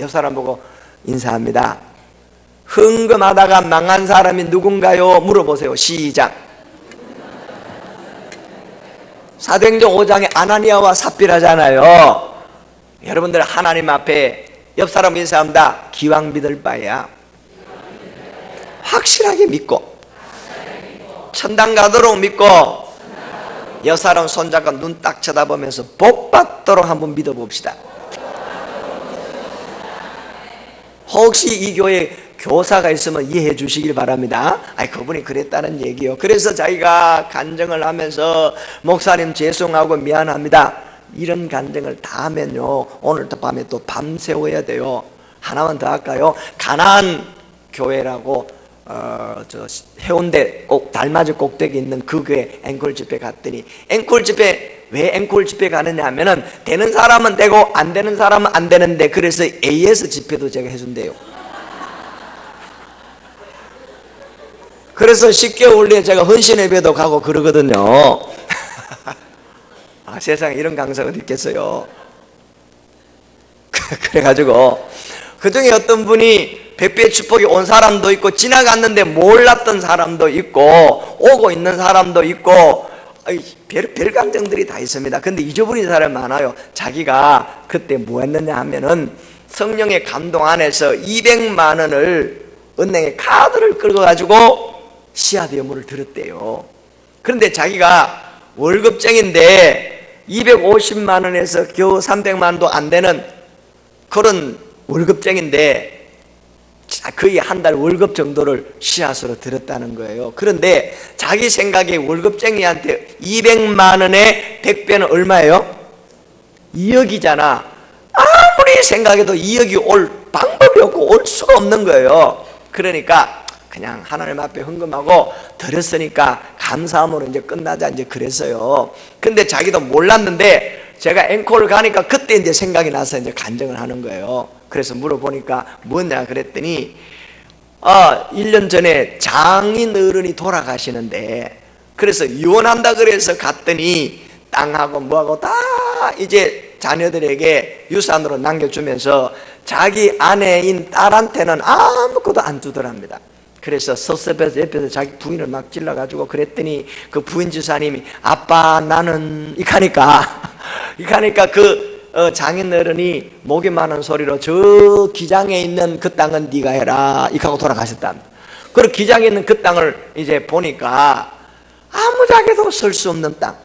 옆 사람 보고 인사합니다. 흥금하다가 망한 사람이 누군가요? 물어보세요. 시작. 사도행전 5장에 아나니아와 삽비라잖아요. 여러분들 하나님 앞에 옆 사람 인사합니다. 기왕 믿을 바야 확실하게 믿고 천당 가도록 믿고 옆 사람 손잡고 눈 딱 쳐다보면서 복 받도록 한번 믿어봅시다. 혹시 이 교회에 교사가 있으면 이해해 주시길 바랍니다. 그분이 그랬다는 얘기요. 그래서 자기가 간증을 하면서 목사님 죄송하고 미안합니다, 이런 간증을 다 하면요, 오늘도 밤에 또 밤새워야 돼요. 하나만 더 할까요? 가나안 교회라고 저 해운대 꼭 달맞이 꼭대기 있는 그 교회 앵콜 집회 갔더니, 앵콜 집회 왜 앵콜 집회 가느냐 하면은 되는 사람은 되고 안 되는 사람은 안 되는데, 그래서 AS 집회도 제가 해준대요. 그래서 10개월 후에 제가 헌신 예배도 가고 그러거든요. 세상에 이런 강사가 어디 있겠어요. 그래가지고 그중에 어떤 분이 백배의 축복이 온 사람도 있고, 지나갔는데 몰랐던 사람도 있고, 오고 있는 사람도 있고, 별 감정들이 다 있습니다. 근데 잊어버린 사람이 많아요. 자기가 그때 뭐 했느냐 하면은 성령의 감동 안에서 200만 원을 은행에 카드를 끌어가지고 시아드 예물을 드렸대요. 그런데 자기가 월급쟁인데 250만 원에서 겨우 300만 원도 안 되는 그런 월급쟁인데 거의 한 달 월급 정도를 씨앗으로 드렸다는 거예요. 그런데 자기 생각에 월급쟁이한테 200만 원에 100배는 얼마예요? 2억이잖아. 아무리 생각해도 2억이 올 방법이 없고 올 수가 없는 거예요. 그러니까 그냥 하나님 앞에 헌금하고 드렸으니까 감사함으로 이제 끝나자 이제 그랬어요. 근데 자기도 몰랐는데 제가 앵콜을 가니까 그때 이제 생각이 나서 이제 간증을 하는 거예요. 그래서 물어보니까 뭐냐 그랬더니 1년 전에 장인 어른이 돌아가시는데, 그래서 이혼한다 그래서 갔더니 땅하고 뭐하고 다 이제 자녀들에게 유산으로 남겨주면서 자기 아내인 딸한테는 아무것도 안 주더랍니다. 그래서 섭섭해서 옆에서 자기 부인을 막 찔러가지고 그랬더니 그 부인 지사님이 아빠 나는 이카니까 그 장인 어른이 목이 많은 소리로 저 기장에 있는 그 땅은 네가 해라 이카고 돌아가셨답니다. 그리고 기장에 있는 그 땅을 이제 보니까 아무짝에도 설 수 없는 땅,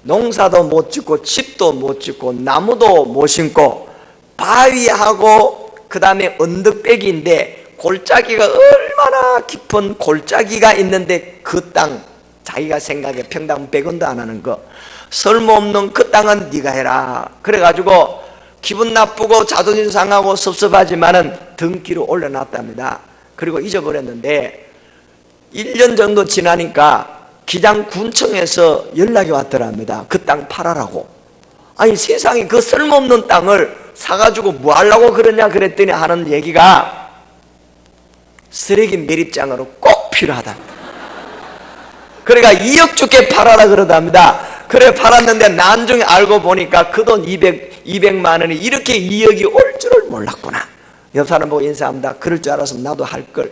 농사도 못 짓고 집도 못 짓고 나무도 못 심고 바위하고 그 다음에 언덕배기인데 골짜기가 얼마나 깊은 골짜기가 있는데 그 땅 자기가 생각에 평당 100원도 안 하는 거, 쓸모없는 그 땅은 네가 해라. 그래가지고 기분 나쁘고 자존심 상하고 섭섭하지만은 등기로 올려놨답니다. 그리고 잊어버렸는데 1년 정도 지나니까 기장군청에서 연락이 왔더랍니다. 그 땅 팔아라고. 아니 세상에 그 쓸모없는 땅을 사가지고 뭐 하려고 그러냐 그랬더니 하는 얘기가 쓰레기 매립장으로 꼭 필요하다. 그러니까 2억 주께 팔아라 그러답니다. 그래 팔았는데 나중에 알고 보니까 그 돈 200만 원이 이렇게 2억이 올 줄을 몰랐구나. 옆 사람 보고 인사합니다. 그럴 줄 알았으면 나도 할걸.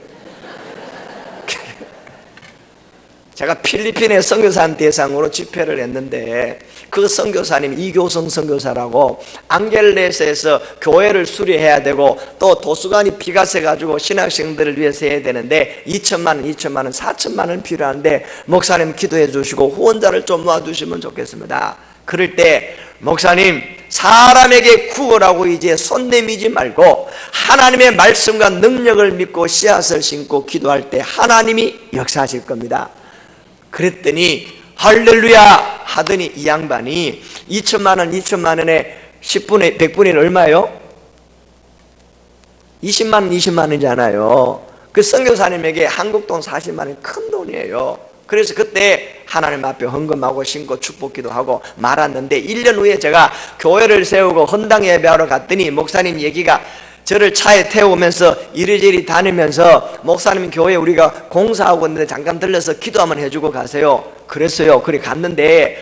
제가 필리핀의 선교사님 대상으로 집회를 했는데 그 선교사님 이교성 선교사라고 앙겔레스에서 교회를 수리해야 되고 또 도서관이 비가 새가지고 신학생들을 위해서 해야 되는데 2천만 원, 4천만 원 필요한데 목사님 기도해 주시고 후원자를 좀 모아주시면 좋겠습니다. 그럴 때 목사님 사람에게 구걸하고 이제 손 내미지 말고 하나님의 말씀과 능력을 믿고 씨앗을 심고 기도할 때 하나님이 역사하실 겁니다. 그랬더니 할렐루야 하더니 이 양반이 2천만 원에 10분의 100분의 1 얼마예요? 20만 원이잖아요. 그 선교사님에게 한국 돈 40만 원 큰 돈이에요. 그래서 그때 하나님 앞에 헌금하고 신고 축복기도 하고 말았는데 1년 후에 제가 교회를 세우고 헌당 예배하러 갔더니 목사님 얘기가 저를 차에 태우면서 이리저리 다니면서 목사님 교회 우리가 공사하고 있는데 잠깐 들려서 기도 한번 해주고 가세요. 그랬어요. 그래 갔는데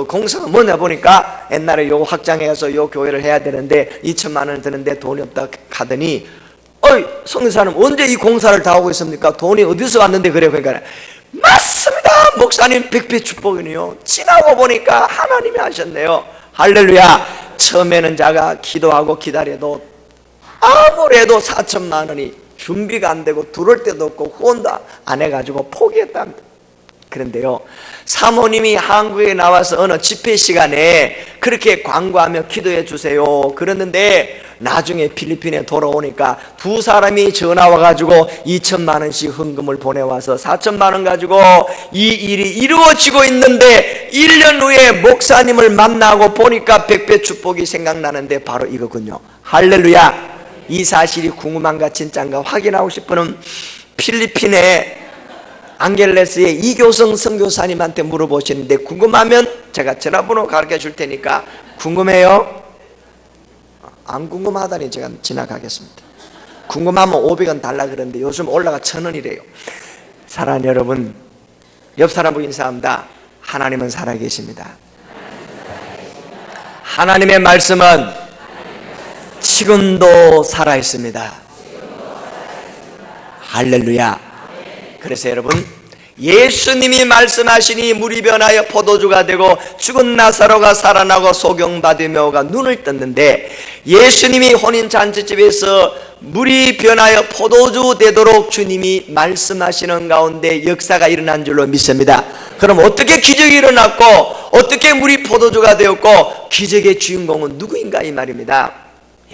공사가 뭐냐 보니까 옛날에 요거 확장해서 요 교회를 해야 되는데 2천만 원 드는데 돈이 없다 하더니 어이 성교사님 언제 이 공사를 다 하고 있습니까? 돈이 어디서 왔는데 그래요. 그러니까 맞습니다 목사님 100배 축복이네요. 지나고 보니까 하나님이 하셨네요. 할렐루야. 처음에는 자가 기도하고 기다려도 아무래도 4천만 원이 준비가 안 되고 들어올 데도 없고 후원도 안 해가지고 포기했답니다. 그런데요, 사모님이 한국에 나와서 어느 집회 시간에 그렇게 광고하며 기도해 주세요 그랬는데, 나중에 필리핀에 돌아오니까 두 사람이 전화 와가지고 2천만 원씩 헌금을 보내와서 4천만 원 가지고 이 일이 이루어지고 있는데, 1년 후에 목사님을 만나고 보니까 백배 축복이 생각나는데 바로 이거군요. 할렐루야. 이 사실이 궁금한가 진짜인가 확인하고 싶으면 필리핀의 앙겔레스의 이교성 선교사님한테 물어보시는데, 궁금하면 제가 전화번호 가르쳐 줄 테니까. 궁금해요? 안 궁금하다니 제가 지나가겠습니다. 궁금하면 500원 달라 그러는데 요즘 올라가 1,000원이래요. 사랑하는 여러분, 옆 사람 보고 인사합니다. 하나님은 살아계십니다. 하나님의 말씀은 지금도 살아있습니다. 할렐루야. 그래서 여러분, 예수님이 말씀하시니 물이 변하여 포도주가 되고 죽은 나사로가 살아나고 소경바디메오가 눈을 떴는데, 예수님이 혼인잔치집에서 물이 변하여 포도주 되도록 주님이 말씀하시는 가운데 역사가 일어난 줄로 믿습니다. 그럼 어떻게 기적이 일어났고 어떻게 물이 포도주가 되었고 기적의 주인공은 누구인가 이 말입니다.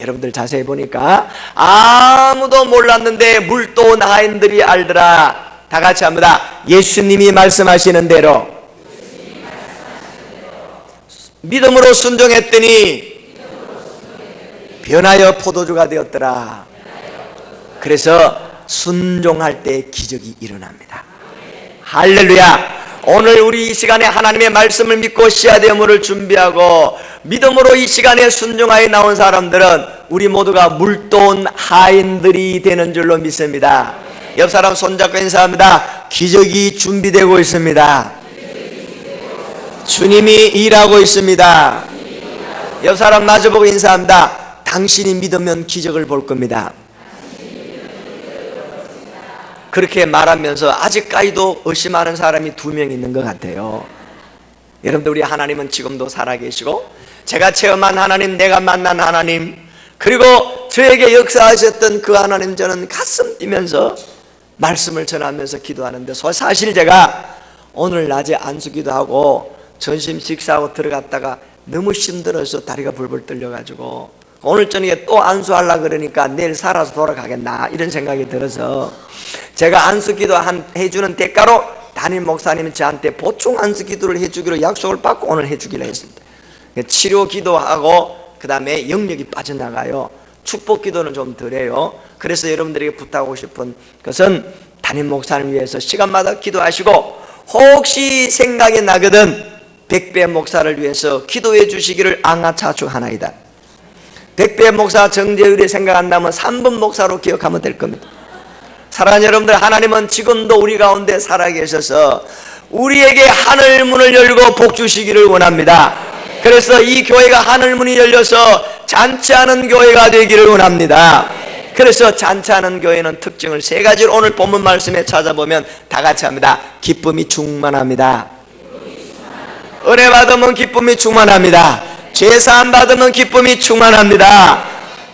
여러분들 자세히 보니까 아무도 몰랐는데 물도온 하인들이 알더라. 다 같이 합니다. 예수님이 말씀하시는 대로 믿음으로 순종했더니 변하여 포도주가 되었더라. 그래서 순종할 때 기적이 일어납니다. 할렐루야. 오늘 우리 이 시간에 하나님의 말씀을 믿고 씨앗의 여물을 준비하고 믿음으로 이 시간에 순종하여 나온 사람들은 우리 모두가 물도온 하인들이 되는 줄로 믿습니다. 옆 사람 손잡고 인사합니다. 기적이 준비되고 있습니다. 주님이 일하고 있습니다. 옆 사람 마주보고 인사합니다. 당신이 믿으면 기적을 볼 겁니다. 그렇게 말하면서 아직까지도 의심하는 사람이 2명 있는 것 같아요. 여러분들, 우리 하나님은 지금도 살아계시고, 제가 체험한 하나님, 내가 만난 하나님, 그리고 저에게 역사하셨던 그 하나님, 저는 가슴 뛰면서 말씀을 전하면서 기도하는데, 사실 제가 오늘 낮에 안수기도 하고 점심 식사하고 들어갔다가 너무 힘들어서 다리가 불불 떨려가지고 오늘 저녁에 또 안수하려고 그러니까 내일 살아서 돌아가겠나 이런 생각이 들어서, 제가 안수기도 해주는 대가로 담임 목사님이 저한테 보충 안수기도를 해주기로 약속을 받고 오늘 해주기로 했습니다. 치료 기도하고 그 다음에 영역이 빠져나가요. 축복 기도는 좀 덜해요. 그래서 여러분들에게 부탁하고 싶은 것은 담임 목사님을 위해서 시간마다 기도하시고, 혹시 생각이 나거든 백배 목사를 위해서 기도해 주시기를 앙아차축하나이다. 백배 목사 정재율이 생각 안 나면 3분 목사로 기억하면 될 겁니다. 사랑하는 여러분들, 하나님은 지금도 우리 가운데 살아계셔서 우리에게 하늘 문을 열고 복 주시기를 원합니다. 그래서 이 교회가 하늘 문이 열려서 잔치하는 교회가 되기를 원합니다. 그래서 잔치하는 교회는 특징을 3가지로 오늘 본문 말씀에 찾아보면 다 같이 합니다. 기쁨이 충만합니다. 은혜 받으면 기쁨이 충만합니다. 죄사함 받으면 기쁨이 충만합니다.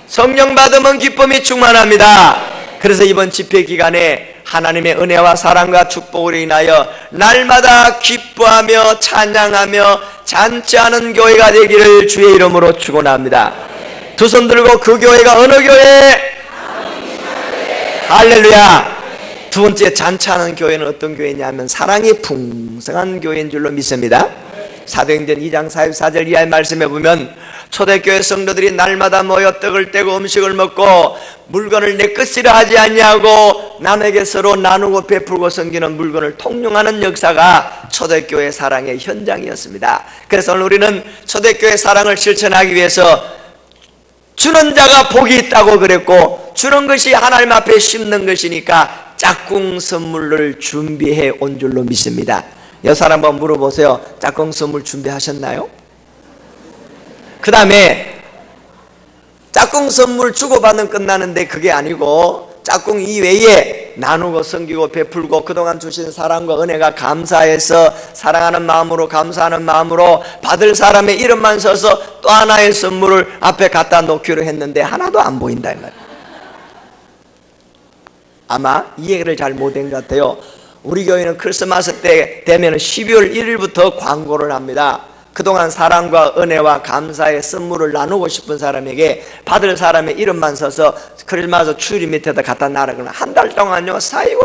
성령 받으면 기쁨이 충만합니다. 그래서 이번 집회 기간에 하나님의 은혜와 사랑과 축복으로 인하여 날마다 기뻐하며 찬양하며 잔치하는 교회가 되기를 주의 이름으로 축원합니다. 두 손 들고 그 교회가 어느 교회? 할렐루야. 두 번째, 잔치하는 교회는 어떤 교회냐면 사랑이 풍성한 교회인 줄로 믿습니다. 사도행전 2장 44절 이하의 말씀에 보면 초대교회 성도들이 날마다 모여 떡을 떼고 음식을 먹고 물건을 내 것이라 하지 아니하고 남에게 서로 나누고 베풀고 섬기는 물건을 통용하는 역사가 초대교회 사랑의 현장이었습니다. 그래서 오늘 우리는 초대교회 사랑을 실천하기 위해서 주는 자가 복이 있다고 그랬고, 주는 것이 하나님 앞에 심는 것이니까 짝꿍 선물을 준비해 온 줄로 믿습니다. 여사 한번 물어보세요. 짝꿍 선물 준비하셨나요? 그 다음에 짝꿍 선물 주고받는 끝나는데 그게 아니고 짝꿍 이외에 나누고 섬기고 베풀고 그동안 주신 사랑과 은혜가 감사해서 사랑하는 마음으로 감사하는 마음으로 받을 사람의 이름만 써서 또 하나의 선물을 앞에 갖다 놓기로 했는데 하나도 안 보인다 이 말이에요. 아마 이해를 잘 못한 것 같아요. 우리 교회는 크리스마스 때 되면 12월 1일부터 광고를 합니다. 그동안 사랑과 은혜와 감사의 선물을 나누고 싶은 사람에게 받을 사람의 이름만 써서 크리스마스 추리 밑에다 갖다 놔라거나 한 달 동안요 사요.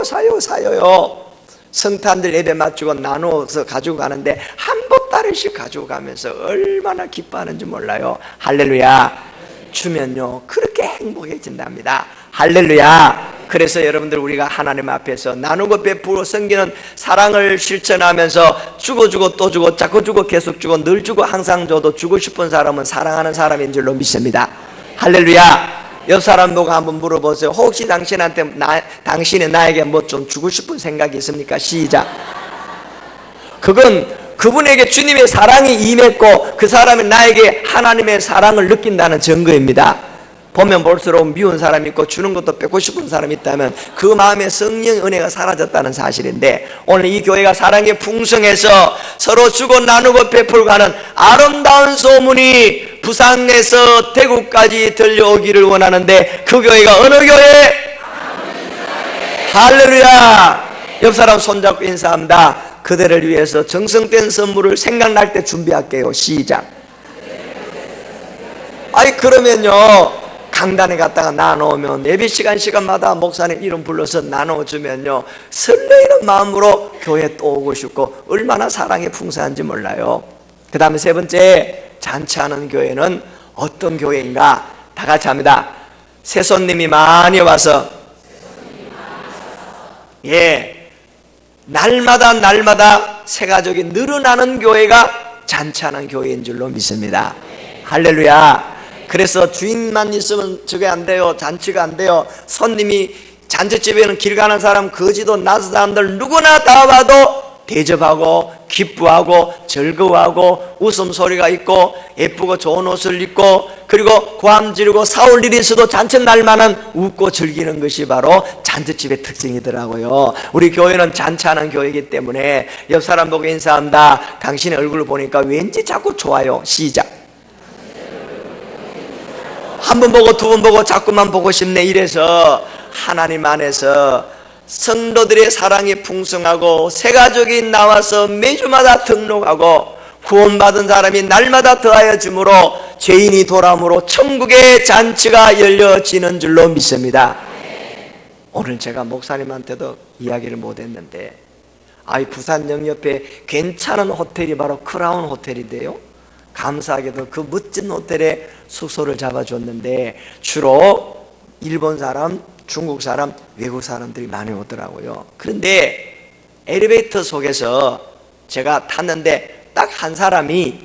성탄들 예배 마치고 나누어서 가지고 가는데 한 보따리씩 가지고 가면서 얼마나 기뻐하는지 몰라요. 할렐루야. 주면요 그렇게 행복해진답니다. 할렐루야. 그래서 여러분들 우리가 하나님 앞에서 나누고 베풀고 섬기는 사랑을 실천하면서 주고 또 주고 자꾸 주고 계속 주고 늘 주고 항상 줘도 주고 싶은 사람은 사랑하는 사람인 줄로 믿습니다. 할렐루야. 옆 사람 보고 한번 물어보세요. 혹시 당신한테 당신이 나에게 뭐 좀 주고 싶은 생각이 있습니까? 시작. 그건 그분에게 주님의 사랑이 임했고 그 사람이 나에게 하나님의 사랑을 느낀다는 증거입니다. 보면 볼수록 미운 사람이 있고 주는 것도 뺏고 싶은 사람이 있다면 그 마음에 성령의 은혜가 사라졌다는 사실인데, 오늘 이 교회가 사랑이 풍성해서 서로 주고 나누고 베풀고 하는 아름다운 소문이 부산에서 대구까지 들려오기를 원하는데, 그 교회가 어느 교회? 할렐루야. 옆 사람 손잡고 인사합니다. 그대를 위해서 정성된 선물을 생각날 때 준비할게요. 시작. 아니 그러면요 강단에 갔다가 나눠오면 예배 시간마다 목사님 이름 불러서 나눠주면요 설레이는 마음으로 교회 또 오고 싶고 얼마나 사랑이 풍성한지 몰라요. 그 다음에 세 번째, 잔치하는 교회는 어떤 교회인가? 다 같이 합니다. 새 손님이 많이 와서 날마다 새 가족이 늘어나는 교회가 잔치하는 교회인 줄로 믿습니다. 할렐루야. 그래서 주인만 있으면 저게 안 돼요. 잔치가 안 돼요. 손님이 잔치집에는 길 가는 사람, 거지도 낮은 사람들 누구나 다 와도 대접하고 기뻐하고 즐거워하고 웃음소리가 있고 예쁘고 좋은 옷을 입고 그리고 고함 지르고 사올 일이 있어도 잔치날만은 웃고 즐기는 것이 바로 잔치집의 특징이더라고요. 우리 교회는 잔치하는 교회이기 때문에 옆 사람 보고 인사합니다. 당신의 얼굴을 보니까 왠지 자꾸 좋아요. 시작. 한 번 보고 두 번 보고 자꾸만 보고 싶네. 이래서 하나님 안에서 성도들의 사랑이 풍성하고 새 가족이 나와서 매주마다 등록하고 구원받은 사람이 날마다 더하여 주므로 죄인이 돌아오므로 천국의 잔치가 열려지는 줄로 믿습니다. 오늘 제가 목사님한테도 이야기를 못했는데 부산 영옆에 괜찮은 호텔이 바로 크라운 호텔인데요, 감사하게도 그 멋진 호텔에 숙소를 잡아줬는데 주로 일본 사람, 중국 사람, 외국 사람들이 많이 오더라고요. 그런데 엘리베이터 속에서 제가 탔는데 딱 한 사람이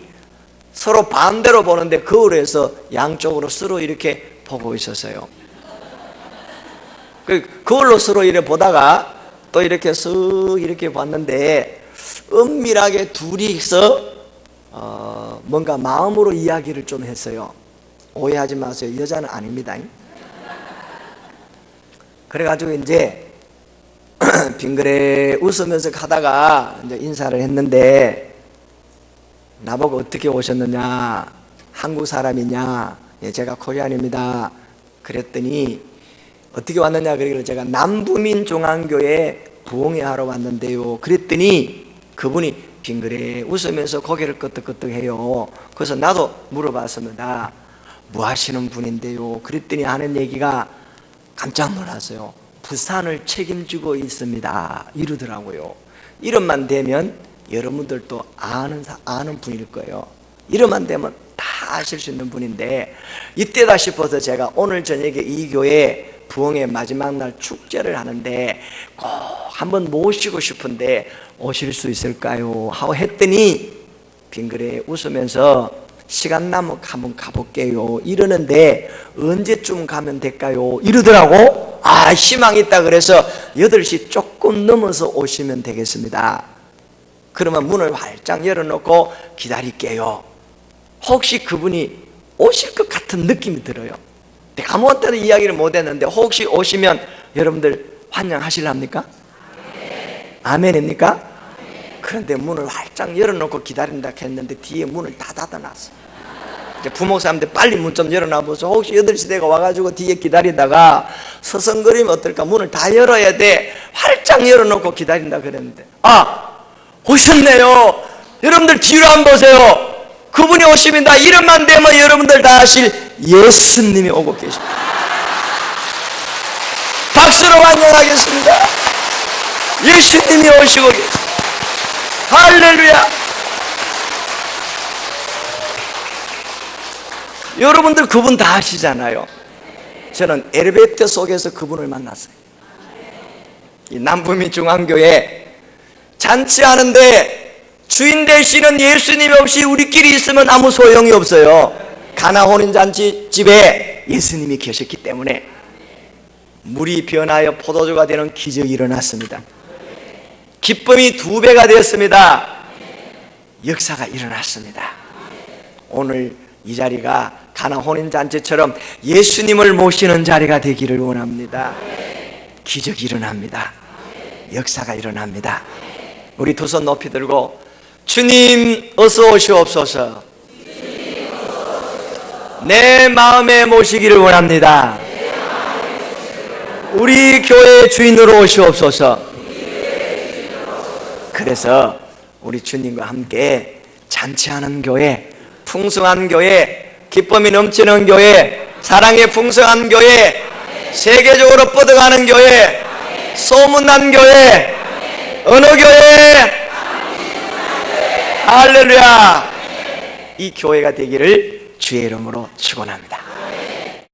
서로 반대로 보는데 거울에서 양쪽으로 서로 이렇게 보고 있었어요. 거울로 서로 이렇게 보다가 또 이렇게 쓱 이렇게 봤는데 은밀하게 둘이서 뭔가 마음으로 이야기를 좀 했어요. 오해하지 마세요. 여자는 아닙니다. 그래가지고 이제 빙그레 웃으면서 가다가 이제 인사를 했는데 나보고 어떻게 오셨느냐, 한국 사람이냐, 제가 코리안입니다. 그랬더니 어떻게 왔느냐 그러길래 제가 남부민 중앙교회 부흥회 하러 왔는데요. 그랬더니 그분이 빙그레 웃으면서 고개를 끄덕끄덕해요. 그래서 나도 물어봤습니다. 뭐 하시는 분인데요? 그랬더니 하는 얘기가 깜짝 놀랐어요. 부산을 책임지고 있습니다 이러더라고요. 이름만 되면 여러분들도 아는 분일 거예요. 이름만 되면 다 아실 수 있는 분인데 이때다 싶어서 제가 오늘 저녁에 이 교회 부흥의 마지막 날 축제를 하는데 꼭 한번 모시고 싶은데 오실 수 있을까요? 하고 했더니 빙그레 웃으면서 시간 나면 한번 가볼게요 이러는데 언제쯤 가면 될까요? 이러더라고. 희망이 있다. 그래서 8시 조금 넘어서 오시면 되겠습니다. 그러면 문을 활짝 열어놓고 기다릴게요. 혹시 그분이 오실 것 같은 느낌이 들어요. 내가 아무것도 이야기를 못했는데 혹시 오시면 여러분들 환영하실랍니까? 아멘입니까? 그런데 문을 활짝 열어놓고 기다린다 했는데 뒤에 문을 다 닫아놨어. 이제 부목사님들 빨리 문 좀 열어놔보소. 혹시 8시 대가 와가지고 뒤에 기다리다가 서성거리면 어떨까? 문을 다 열어야 돼. 활짝 열어놓고 기다린다 그랬는데, 오셨네요. 여러분들 뒤로 한번 보세요. 그분이 오십니다. 이름만 되면 여러분들 다 아실 예수님이 오고 계십니다. 박수로 환영하겠습니다. 예수님이 오시고 계십니다. 할렐루야. 여러분들 그분 다 아시잖아요. 저는 엘리베이터 속에서 그분을 만났어요. 이 남부민 중앙교회 잔치하는데 주인 되시는 예수님 없이 우리끼리 있으면 아무 소용이 없어요. 가나 혼인잔치 집에 예수님이 계셨기 때문에 물이 변하여 포도주가 되는 기적이 일어났습니다. 기쁨이 2배가 되었습니다. 역사가 일어났습니다. 오늘 이 자리가 가나 혼인잔치처럼 예수님을 모시는 자리가 되기를 원합니다. 기적이 일어납니다. 역사가 일어납니다. 우리 두 손 높이 들고 주님 어서 오시옵소서. 내 마음에 모시기를 원합니다. 우리 교회의 주인으로 오시옵소서. 그래서 우리 주님과 함께 잔치하는 교회, 풍성한 교회, 기쁨이 넘치는 교회, 사랑의 풍성한 교회, 세계적으로 뻗어가는 교회, 소문난 교회, 어느 교회? 할렐루야. 이 교회가 되기를 주의 이름으로 축원합니다.